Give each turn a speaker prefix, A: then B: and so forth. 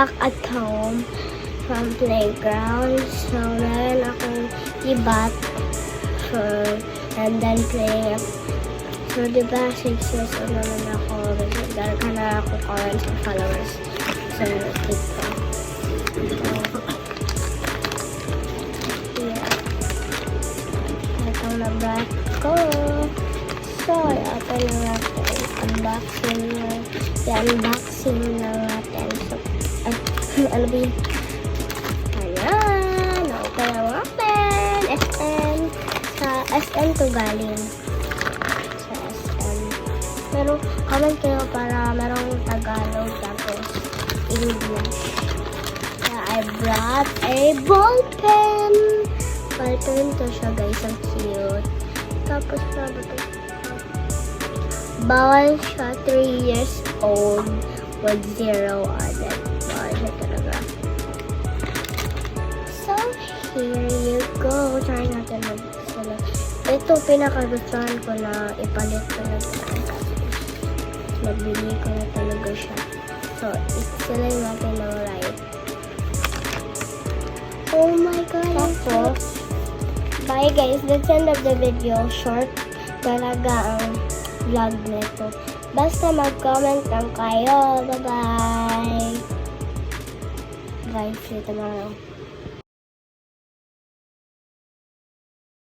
A: back at home from playground. So, meron akong ibat and then playing. So, diba, 6 years old naman ako. Dahil ka na ako current sa followers sa TikTok. So, yeah. Ito na back ko. So, open na natin. Unboxing na. I-unboxing na natin. So, ano ba yun? Ayan. Open na natin. SM. Sa SM to galing. Sa SM. Pero, comment kayo para merong Tagalog tapos English. Kaya I brought a ball pen. Cartoon to siya, guys. Ang cute. Tapos, bawal siya 3 years old with 0 on it. Bawal siya talaga. So, here you go. Try natin mag-select. Ito, pinakagustuhan ko na ipalit talaga. Nagbili ko na talaga siya. So, i-select natin ng right. Oh my God. Tapos, bye guys. That's the end of the video. Short talaga ang vlog nito. Basta mag-comment lang kayo. Bye-bye. Guys, see you tomorrow.